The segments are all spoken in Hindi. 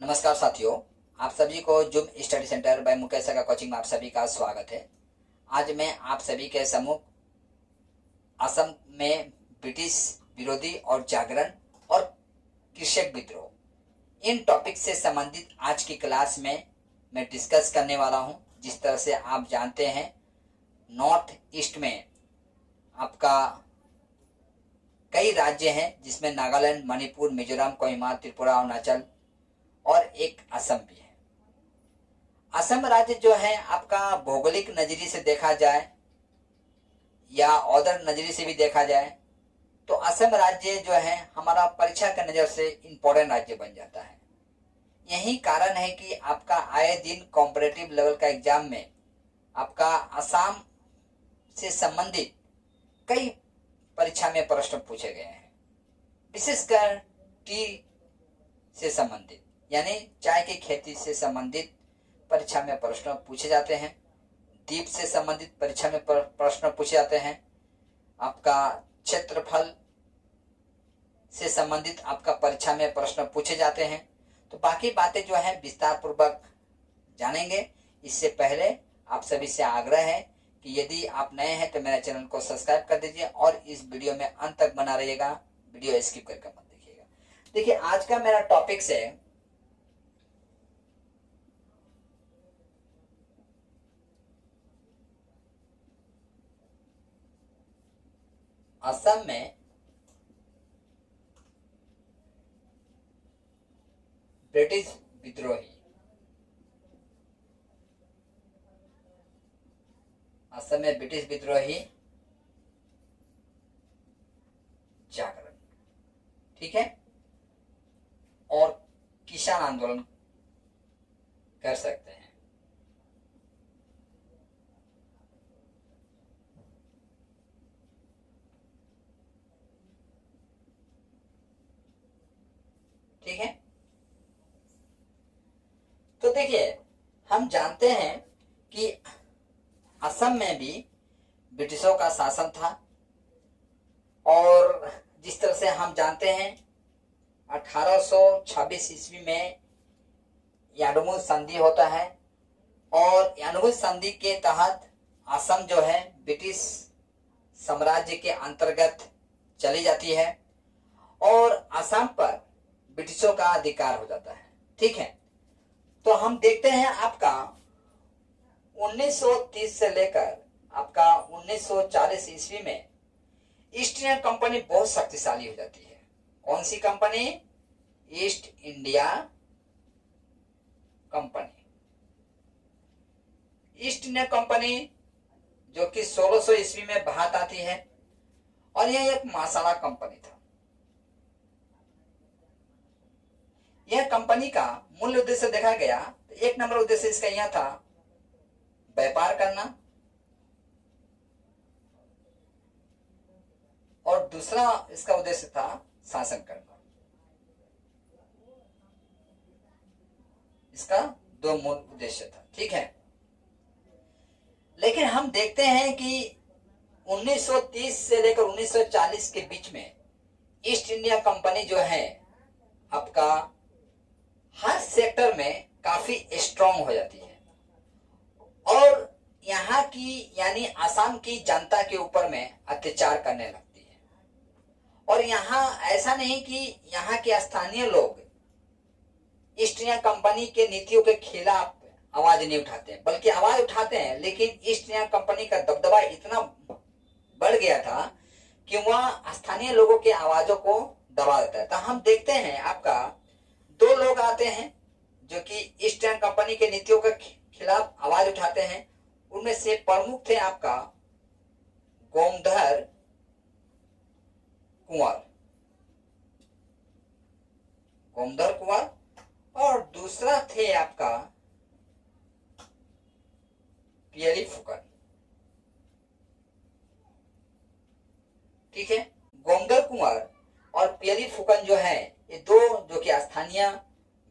नमस्कार साथियों, आप सभी को जुम स्टडी सेंटर बाय मुकेश का कोचिंग में आप सभी का स्वागत है। आज मैं आप सभी के सम्मुख असम में ब्रिटिश विरोधी और जागरण और कृषक विद्रोह इन टॉपिक से संबंधित आज की क्लास में मैं डिस्कस करने वाला हूं। जिस तरह से आप जानते हैं, नॉर्थ ईस्ट में आपका कई राज्य हैं, जिसमें नागालैंड, मणिपुर, मिजोरम, कोहिमा, त्रिपुरा, अरुणाचल और एक असम भी है। असम राज्य जो है आपका भौगोलिक नजरिए से देखा जाए या औदर नजरिए से भी देखा जाए तो असम राज्य जो है हमारा परीक्षा के नजर से इम्पोर्टेंट राज्य बन जाता है। यही कारण है कि आपका आए दिन कॉम्पिटिटिव लेवल का एग्जाम में आपका असम से संबंधित कई परीक्षा में प्रश्न पूछे गए हैं। विशेषकर टी से संबंधित यानी चाय की खेती से संबंधित परीक्षा में प्रश्न पूछे जाते हैं। द्वीप से संबंधित परीक्षा में प्रश्न पूछे जाते हैं। आपका क्षेत्रफल से संबंधित आपका परीक्षा में प्रश्न पूछे जाते हैं। तो बाकी बातें जो है विस्तार पूर्वक जानेंगे। इससे पहले आप सभी से आग्रह है कि यदि आप नए हैं तो मेरे चैनल को सब्सक्राइब कर दीजिए और इस वीडियो में अंत तक बना रहिएगा, वीडियो स्किप करके मत देखिएगा। देखिए, आज का मेरा टॉपिक है असम में ब्रिटिश विद्रोही। असम में ब्रिटिश विद्रोही जागरण, ठीक है, और किसान आंदोलन कर सकते हैं। ठीक है, तो देखिए, हम जानते हैं कि असम में भी ब्रिटिशों का शासन था और जिस तरह से हम जानते हैं 1826 ईस्वी में यानुगुच संधि होता है और यानुगुच संधि के तहत असम जो है ब्रिटिश साम्राज्य के अंतर्गत चली जाती है और असम पर ब्रिटिशों का अधिकार हो जाता है। ठीक है, तो हम देखते हैं आपका 1930 से लेकर आपका 1940 ईस्वी में ईस्ट इंडिया कंपनी बहुत शक्तिशाली हो जाती है। कौन सी company? East India company. East India company जो कि 1600 ईस्वी में भारत आती है और यह एक मसाला कंपनी था। यह कंपनी का मूल उद्देश्य देखा गया तो एक नंबर उद्देश्य इसका यह था व्यापार करना और दूसरा इसका उद्देश्य था शासन करना। इसका दो मूल उद्देश्य था। ठीक है, लेकिन हम देखते हैं कि 1930 से लेकर 1940 के बीच में ईस्ट इंडिया कंपनी जो है आपका हर सेक्टर में काफी स्ट्रांग हो जाती है और यहाँ की यानी असम की जनता के ऊपर में अत्याचार करने लगती है। और यहाँ ऐसा नहीं कि यहाँ के स्थानीय लोग ईस्ट इंडिया कंपनी के नीतियों के खिलाफ आवाज नहीं उठाते, बल्कि आवाज उठाते हैं, लेकिन ईस्ट इंडिया कंपनी का दबदबा इतना बढ़ गया था कि वह स्थानीय लोगों के आवाजों को दबा देता है। तो हम देखते हैं आपका दो लोग आते हैं जो कि ईस्ट इंडिया कंपनी के नीतियों के खिलाफ आवाज उठाते हैं। उनमें से प्रमुख थे आपका गोमधर कुंवर, गोमधर कुंवर, और दूसरा थे आपका पियली फुकन। ठीक है, गोमधर कुंवर और पियली फुकन जो है ये दो जो कि स्थानीय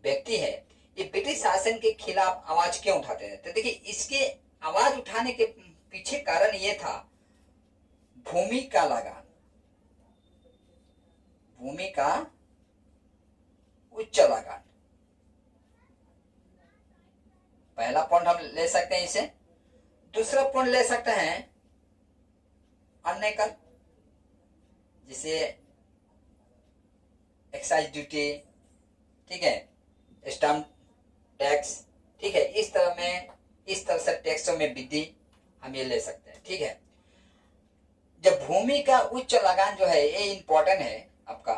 व्यक्ति है, ये ब्रिटिश शासन के खिलाफ आवाज क्यों उठाते हैं? तो देखिए, इसके आवाज उठाने के पीछे कारण ये था भूमि का लगान, भूमि का उच्च लगान। पहला पॉइंट हम ले सकते हैं इसे। दूसरा पॉइंट ले सकते हैं अन्य कर, जिसे एक्साइज ड्यूटी, ठीक है, स्टैम्प टैक्स, ठीक है, इस तरह से टैक्सों में वृद्धि हम ये ले सकते हैं, ठीक है। जब भूमि का उच्च लगान जो है, ये इंपॉर्टेंट है आपका,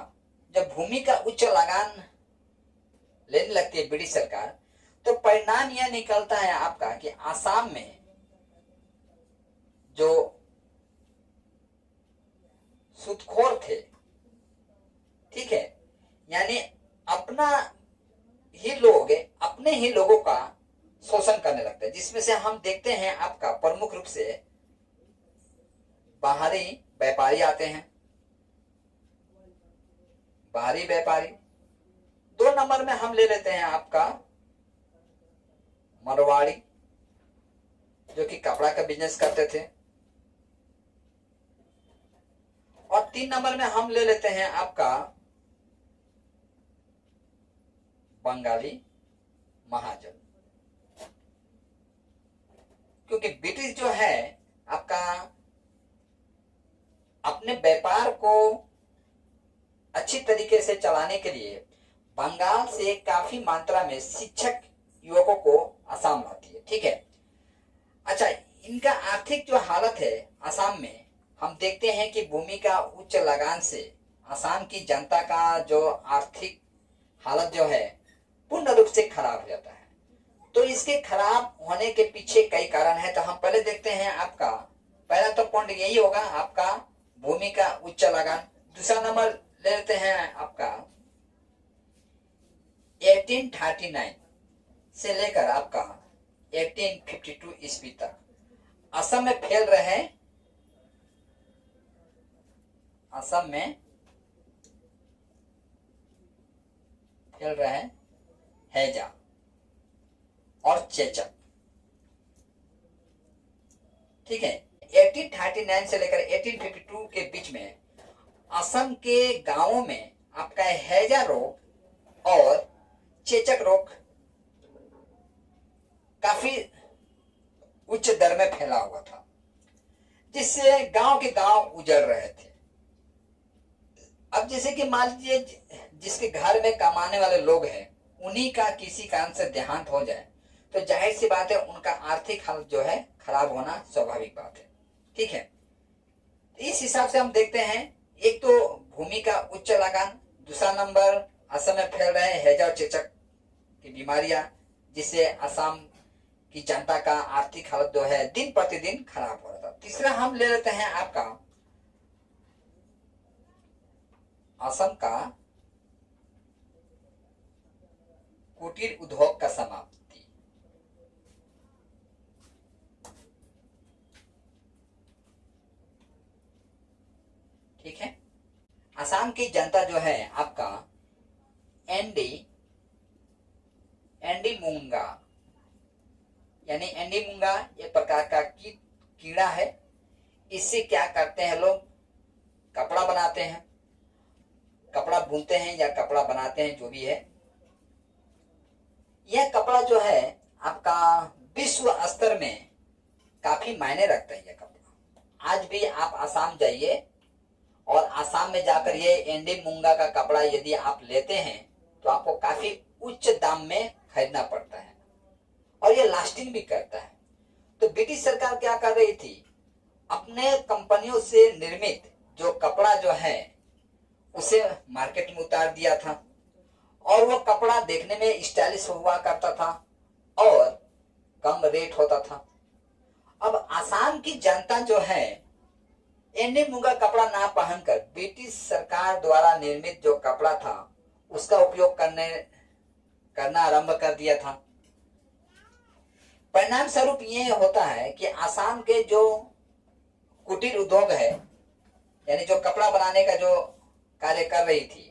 जब भूमि का उच्च लगान लेने लगती है ब्रिटिश सरकार, तो परिणाम यह निकलता है आपका कि आसाम में जो सूदखोर थे, ठीक है, यानी अपने ही लोगों का शोषण करने लगते हैं, जिसमें से हम देखते हैं आपका प्रमुख रूप से बाहरी व्यापारी आते हैं। बाहरी व्यापारी, 2 नंबर में हम ले लेते हैं आपका मारवाड़ी, जो कि कपड़ा का बिजनेस करते थे, और 3 नंबर में हम ले लेते हैं आपका बंगाली महाजन। क्योंकि ब्रिटिश जो है आपका अपने व्यापार को अच्छी तरीके से चलाने के लिए बंगाल से काफी मात्रा में शिक्षक युवकों को असम लाती है, ठीक है। अच्छा, इनका आर्थिक जो हालत है असम में, हम देखते हैं कि भूमि का उच्च लगान से असम की जनता का जो आर्थिक हालत जो है पूर्ण रूप से खराब हो जाता है। तो इसके खराब होने के पीछे कई कारण है। तो हम पहले देखते हैं आपका पहला तो पॉइंट यही होगा आपका भूमि का उच्च लगान। दूसरा नंबर ले लेते हैं आपका 1839 से लेकर आपका 1852 ईस्वी तक असम में फैल रहे हैजा और चेचक, ठीक है। 1839 से लेकर 1852 के बीच में असम के गांवों में आपका हैजा रोग और चेचक रोग काफी उच्च दर में फैला हुआ था, जिससे गांव के गांव उजड़ रहे थे। अब जैसे कि मान लीजिए जिसके घर में कमाने वाले लोग हैं, उन्हीं का किसी कारण से देहांत हो जाए, तो जाहिर सी बात है उनका आर्थिक हालत जो है खराब होना स्वाभाविक बात है, ठीक है। इस हिसाब से हम देखते हैं, एक तो भूमि का उच्च लगान, दूसरा नंबर असम में फैल रहे हैजा और चेचक की बीमारियां, जिससे असम की जनता का आर्थिक हालत जो है दिन प्रतिदिन खराब हो रहा था। तीसरा हम ले लेते हैं आपका असम का कुटीर उद्योग का समाप्ति, ठीक है। असम की जनता जो है आपका एंडी मूंगा, यानी एंडी मूंगा एक प्रकार का कीड़ा है। इससे क्या करते हैं लोग, कपड़ा बनाते हैं, कपड़ा बुनते हैं या कपड़ा बनाते हैं, जो भी है। यह कपड़ा जो है आपका विश्व स्तर में काफी मायने रखता है। यह कपड़ा आज भी आप आसाम जाइए और आसाम में जाकर ये एंडी मूंगा का कपड़ा यदि आप लेते हैं तो आपको काफी उच्च दाम में खरीदना पड़ता है, और ये लास्टिंग भी करता है। तो ब्रिटिश सरकार क्या कर रही थी, अपने कंपनियों से निर्मित जो कपड़ा जो है उसे मार्केट में उतार दिया था, और वो कपड़ा देखने में स्टाइलिश हुआ करता था और कम रेट होता था। अब आसाम की जनता जो है एंडी मूंगा कपड़ा ना पहनकर ब्रिटिश सरकार द्वारा निर्मित जो कपड़ा था उसका उपयोग करना आरंभ कर दिया था। परिणाम स्वरूप ये होता है कि आसाम के जो कुटीर उद्योग है, यानी जो कपड़ा बनाने का जो कार्य कर रही थी,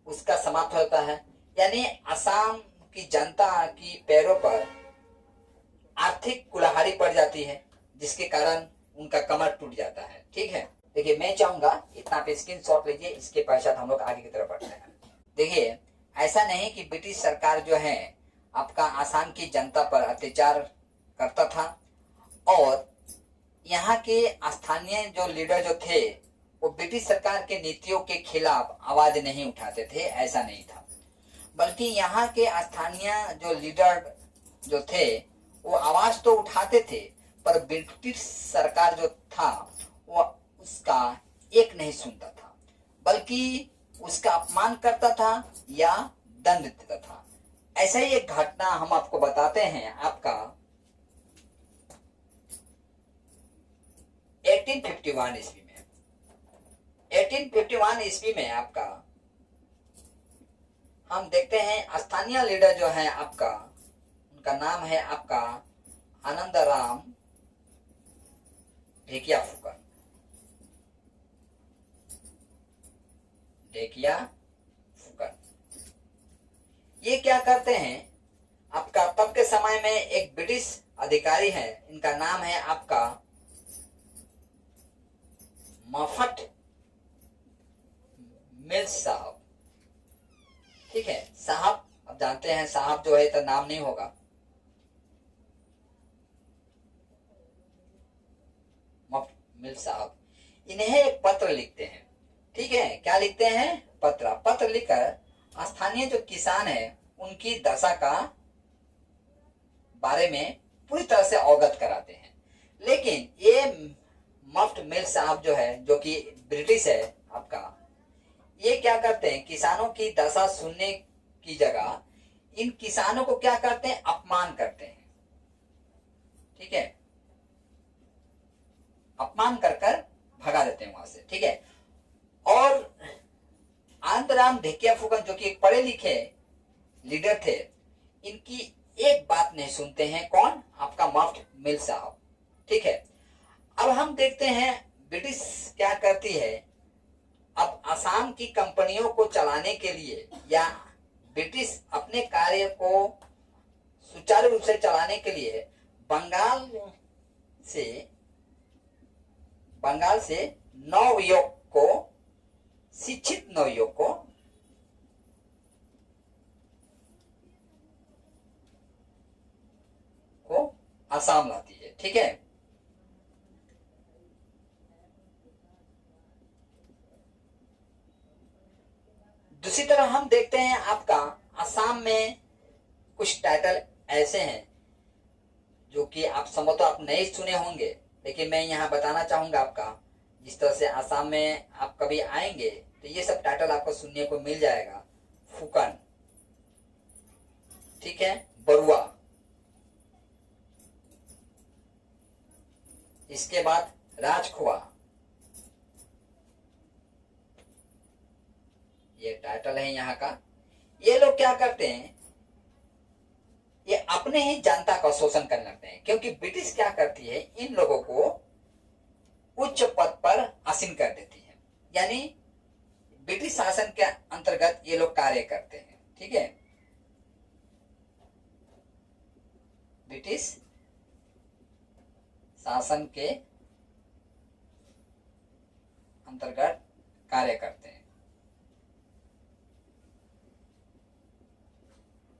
उसका समाप्त होता है। यानी आसाम की जनता की पैरों पर आर्थिक कुल्हाड़ी पड़ जाती है, जिसके कारण उनका कमर टूट जाता है, ठीक है। देखिए, मैं चाहूंगा इतना पे स्क्रीनशॉट लीजिए, इसके पश्चात हम लोग आगे की तरफ बढ़ते हैं। देखिए, ऐसा नहीं कि ब्रिटिश सरकार जो है आपका आसाम की जनता पर अत्याचार करता था और यहाँ के स्थानीय जो लीडर जो थे वो ब्रिटिश सरकार के नीतियों के खिलाफ आवाज नहीं उठाते थे, ऐसा नहीं था। बल्कि यहाँ के स्थानीय जो लीडर जो थे वो आवाज तो उठाते थे, पर ब्रिटिश सरकार जो था वो उसका एक नहीं सुनता था, बल्कि उसका अपमान करता था या दंड देता था। ऐसा ही एक घटना हम आपको बताते हैं। आपका 1851 ईस्वी में 1851 ईस्वी में आपका हम देखते हैं स्थानीय लीडर जो है आपका, उनका नाम है आपका आनंदराम ढेकिया फुकन। ये क्या करते हैं, आपका तब के समय में एक ब्रिटिश अधिकारी है, इनका नाम है आपका मफट मिल्स साहब। ठीक है, साहब अब जानते हैं, साहब जो है तो नाम नहीं होगा। मफट मिल्स साहब इन्हें एक पत्र लिखते हैं। ठीक है, क्या लिखते हैं? पत्र लिखकर स्थानीय जो किसान है उनकी दशा का बारे में पूरी तरह से अवगत कराते हैं। लेकिन ये मफ्ट मिल साहब जो है, जो कि ब्रिटिश है आपका, ये क्या करते हैं, किसानों की दशा सुनने की जगह इन किसानों को क्या करते हैं, अपमान करते हैं। ठीक है, अपमान कर कर भगा देते हैं वहां से। ठीक है, और आनंदराम ढेकिया फुकन जो कि एक पढ़े लिखे लीडर थे, इनकी एक बात नहीं सुनते हैं। कौन? आपका मफ्ट मिल साहब। ठीक है, अब हम देखते हैं ब्रिटिश क्या करती है। अब असम की कंपनियों को चलाने के लिए या ब्रिटिश अपने कार्य को सुचारू रूप से चलाने के लिए बंगाल से नवयुवक को, शिक्षित नवयुवक को असम लाती है। ठीक है, दूसरी तरफ हम देखते हैं आपका असम में कुछ टाइटल ऐसे हैं जो कि आप संभवतः आप नहीं सुने होंगे, लेकिन मैं यहाँ बताना चाहूंगा आपका। जिस तरह से असम में आप कभी आएंगे तो ये सब टाइटल आपको सुनने को मिल जाएगा। फुकन, ठीक है, बरुआ, इसके बाद राजखुआ, ये टाइटल है यहाँ का। ये लोग क्या करते हैं, ये अपने ही जनता का शोषण करने लगते हैं, क्योंकि ब्रिटिश क्या करती है, इन लोगों को उच्च पद पर आसीन कर देती है। यानी ब्रिटिश शासन के अंतर्गत ये लोग कार्य करते हैं। ठीक है, ब्रिटिश शासन के अंतर्गत कार्य करते हैं।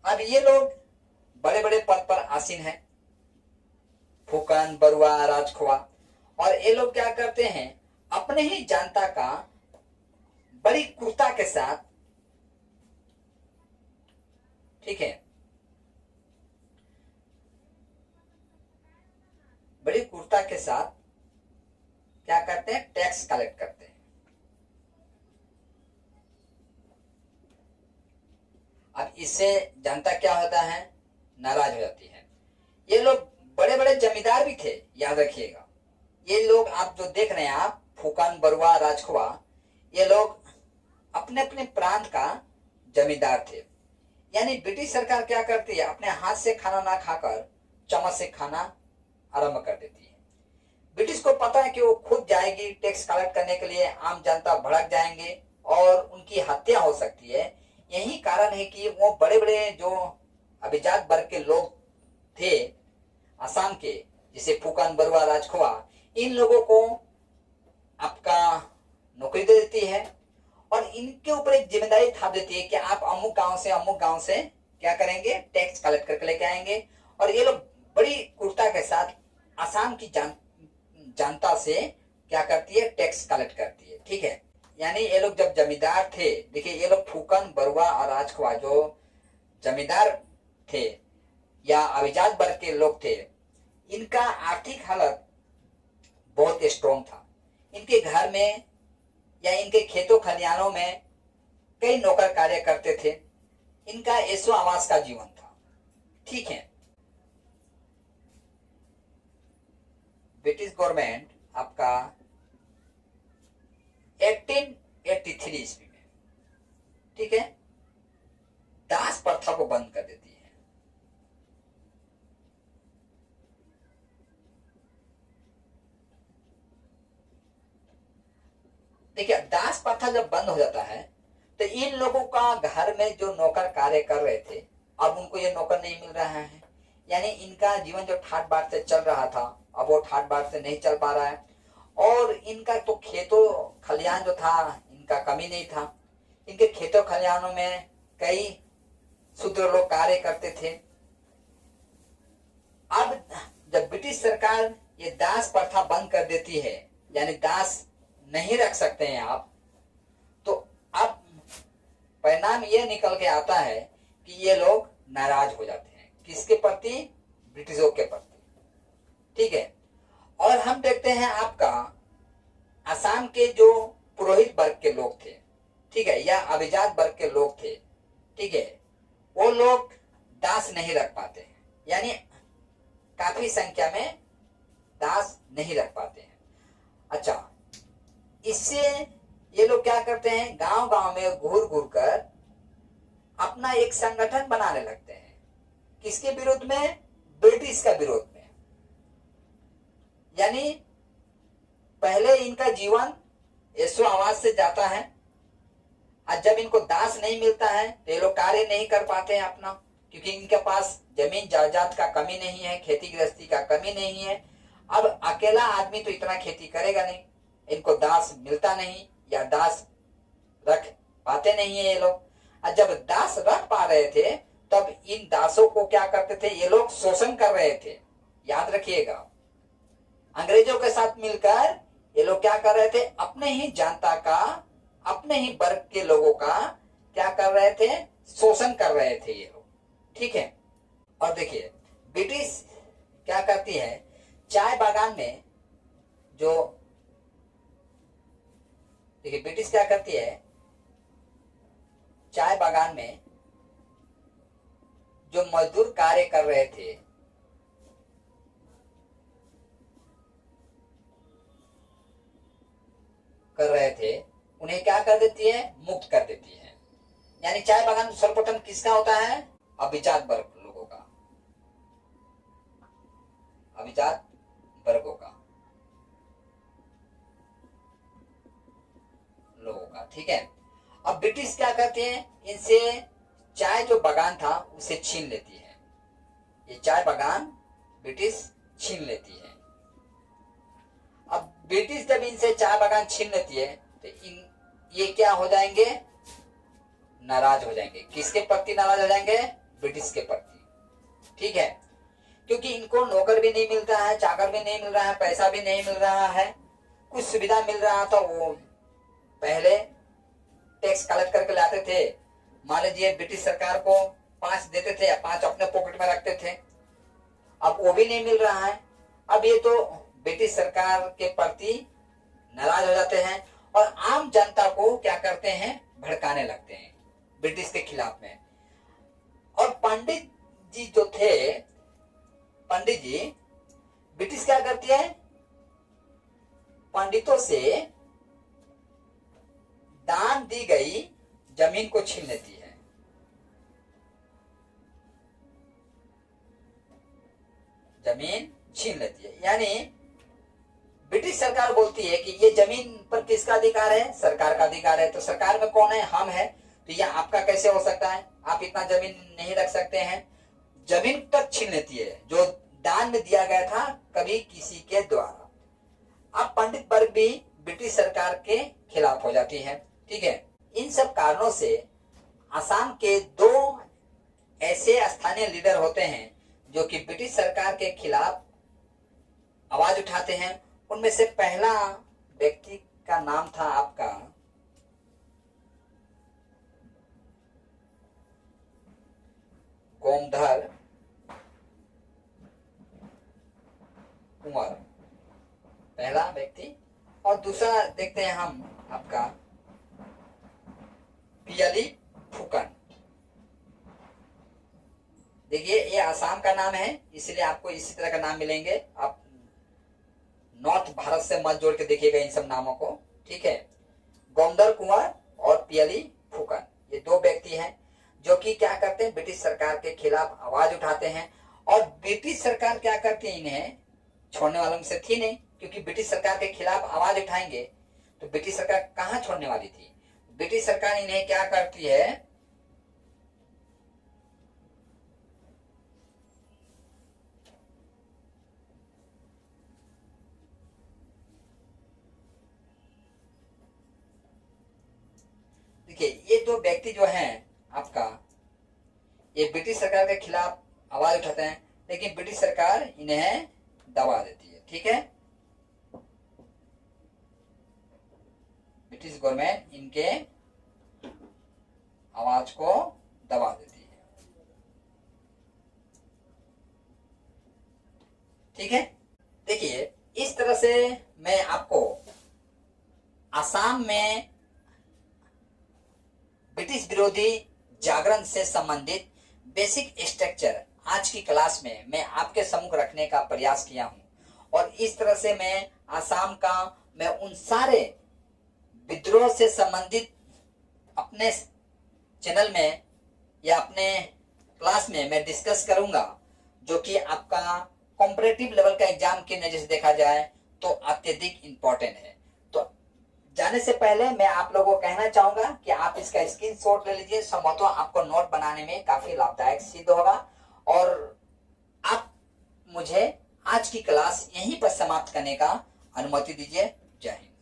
अब ये लोग बड़े बड़े पद पर आसीन हैं, फुकन, बरुआ, राजखुआ, और ये लोग क्या करते हैं, अपने ही जनता का बड़ी क्रूरता के साथ, ठीक है, बड़ी क्रूरता के साथ क्या करते हैं, टैक्स कलेक्ट करते हैं। अब इससे जनता क्या होता है, नाराज हो जाती है। ये लोग बड़े बड़े जमींदार भी थे, याद रखिएगा। ये लोग आप जो देख रहे हैं, आप फुकन, बरुआ, राजखुआ, ये लोग अपने अपने प्रांत का जमींदार थे। यानी ब्रिटिश सरकार क्या करती है, अपने हाथ से खाना ना खाकर चम्मच से खाना आरंभ कर देती है। ब्रिटिश को पता है कि वो खुद जाएगी टैक्स कलेक्ट करने के लिए, आम जनता भड़क जाएंगे और उनकी हत्या हो सकती है। यही कारण है कि वो बड़े बड़े जो अभिजात वर्ग के लोग थे असम के, जैसे फुकन, बरुआ, राजखुआ, इन लोगों को आपका नौकरी दे देती है और इनके ऊपर एक जिम्मेदारी थाप देती है कि आप अमुक गांव से क्या करेंगे, टैक्स कलेक्ट करके लेके आएंगे। और ये लोग बड़ी क्रूरता के साथ असम की जनता से क्या करती है, टैक्स कलेक्ट करती है। ठीक है, यानी ये लोग जब जमींदार थे, देखिए ये लोग फूकन, बरुआ और राजखवा जो जमींदार थे या अभिजात वर्ग के लोग थे, इनका आर्थिक हालत बहुत स्ट्रॉन्ग था। इनके घर में या इनके खेतों खलिहानों में कई नौकर कार्य करते थे। इनका ऐशो आवास का जीवन था। ठीक है, ब्रिटिश गवर्नमेंट आपका 1883 ईस्वी में, ठीक है, दास प्रथा को बंद कर देती है। देखिए, दास प्रथा जब बंद हो जाता है तो इन लोगों का घर में जो नौकर कार्य कर रहे थे, अब उनको ये नौकर नहीं मिल रहा है। यानी इनका जीवन जो ठाट बाट से चल रहा था, अब वो ठाट बाट से नहीं चल पा रहा है। और इनका तो खेतों खलिहान जो था, इनका कमी नहीं था। इनके खेतों खलिहानों में कई शूद्र लोग कार्य करते थे। अब जब ब्रिटिश सरकार ये दास प्रथा बंद कर देती है, यानी दास नहीं रख सकते हैं आप, तो अब परिणाम ये निकल के आता है कि ये लोग नाराज हो जाते हैं। किसके प्रति, ब्रिटिशों के प्रति। ठीक है, और हम देखते हैं आपका असम के जो पुरोहित वर्ग के लोग थे, ठीक है, या अभिजात वर्ग के लोग थे, ठीक है, वो लोग दास नहीं रख पाते हैं। यानी काफी संख्या में दास नहीं रख पाते हैं। अच्छा, इससे ये लोग क्या करते हैं, गांव गांव में घूर घूर कर अपना एक संगठन बनाने लगते हैं। किसके विरोध में, ब्रिटिश का विरोध में। यानी पहले इनका जीवन ऐशो आवास से जाता है, और जब इनको दास नहीं मिलता है तो ये लोग कार्य नहीं कर पाते हैं अपना, क्योंकि इनके पास जमीन जायदाद का कमी नहीं है, खेती गृहस्थी का कमी नहीं है। अब अकेला आदमी तो इतना खेती करेगा नहीं, इनको दास मिलता नहीं या दास रख पाते नहीं है ये लोग। और जब दास रख पा रहे थे तब इन दासों को क्या करते थे, ये लोग शोषण कर रहे थे। याद रखिएगा, अंग्रेजों के साथ मिलकर ये लोग क्या कर रहे थे, अपने ही जनता का, अपने ही वर्ग के लोगों का क्या कर रहे थे, शोषण कर रहे थे ये लोग। ठीक है, और देखिए ब्रिटिश क्या करती है, चाय बागान में जो, देखिए ब्रिटिश क्या करती है, चाय बागान में जो मजदूर कार्य कर रहे थे उन्हें क्या कर देती है, मुक्त कर देती है। यानी चाय बागान सर्वप्रथम किसका होता है, अभिजात वर्ग लोगों का, अभिजात वर्गों का लोगों का। ठीक है, अब ब्रिटिश क्या करते हैं, इनसे चाय जो बागान था उसे छीन लेती है। ये चाय बागान ब्रिटिश छीन लेती है। अब ब्रिटिश जब इनसे चाय बागान छीन लेती है तो ये क्या हो जाएंगे, नाराज हो जाएंगे। किसके प्रति नाराज हो जाएंगे, ब्रिटिश के प्रति। ठीक है, क्योंकि इनको नौकर भी नहीं मिलता है, चाकर भी नहीं मिल रहा है, पैसा भी नहीं मिल रहा है। कुछ सुविधा मिल रहा था, वो पहले टैक्स कलेक्ट करके लाते थे। मान लीजिए ब्रिटिश सरकार को 5 देते थे या 5 अपने पॉकेट में रखते थे, अब वो भी नहीं मिल रहा है। अब ये तो ब्रिटिश सरकार के प्रति नाराज हो जाते हैं और आम जनता को क्या करते हैं, भड़काने लगते हैं ब्रिटिश के खिलाफ में। और पंडित जी जो थे, पंडित जी, ब्रिटिश क्या करती है, पंडितों से दान दी गई जमीन को छीन लेती है। जमीन छीन लेती है। यानी ब्रिटिश सरकार बोलती है कि ये जमीन पर किसका अधिकार है, सरकार का अधिकार है। तो सरकार में कौन है, हम है, तो ये आपका कैसे हो सकता है, आप इतना जमीन नहीं रख सकते हैं। जमीन तक छीन लेती है जो दान में दिया गया था कभी किसी के द्वारा। अब पंडित वर्ग भी ब्रिटिश सरकार के खिलाफ हो जाती है। ठीक है, इन सब कारणों से असम के 2 ऐसे स्थानीय लीडर होते हैं जो कि ब्रिटिश सरकार के खिलाफ आवाज उठाते हैं। उनमें से पहला व्यक्ति का नाम था आपका गोमधर कुंवर, पहला व्यक्ति। और दूसरा देखते हैं हम आपका पियली फुकन। देखिए ये आसाम का नाम है, इसलिए आपको इसी तरह का नाम मिलेंगे। आप नॉर्थ भारत से मत जोड़ के देखिएगा इन सब नामों को, ठीक है। गोमधर कुंवर और पियली फुकन, ये दो व्यक्ति हैं जो कि क्या करते हैं, ब्रिटिश सरकार के खिलाफ आवाज उठाते हैं। और ब्रिटिश सरकार क्या करती है, इन्हें छोड़ने वालों में से थी नहीं, क्योंकि ब्रिटिश सरकार के खिलाफ आवाज उठाएंगे तो ब्रिटिश सरकार कहां छोड़ने वाली थी। ब्रिटिश सरकार इन्हें क्या करती है, देखिए ये दो व्यक्ति जो हैं आपका, ये ब्रिटिश सरकार के खिलाफ आवाज उठाते हैं, लेकिन ब्रिटिश सरकार इन्हें दबा देती है, ठीक है। ब्रिटिश गवर्नमेंट इनके आवाज को दबा देती है, ठीक है। देखिए इस तरह से मैं आपको असम में ब्रिटिश विरोधी जागरण से संबंधित बेसिक स्ट्रक्चर आज की क्लास में मैं आपके सम्मुख रखने का प्रयास किया हूं। और इस तरह से मैं असम का मैं उन सारे विद्रोह से संबंधित अपने चैनल में या अपने क्लास में मैं डिस्कस करूंगा, जो कि आपका कॉम्पिटिटिव लेवल का एग्जाम के नजर से देखा जाए तो अत्यधिक इंपॉर्टेंट है। तो जाने से पहले मैं आप लोगों को कहना चाहूंगा कि आप इसका स्क्रीनशॉट ले लीजिए, संभवतः आपको नोट बनाने में काफी लाभदायक सिद्ध होगा। और आप मुझे आज की क्लास यहीं पर समाप्त करने का अनुमति दीजिए। जय हिंद।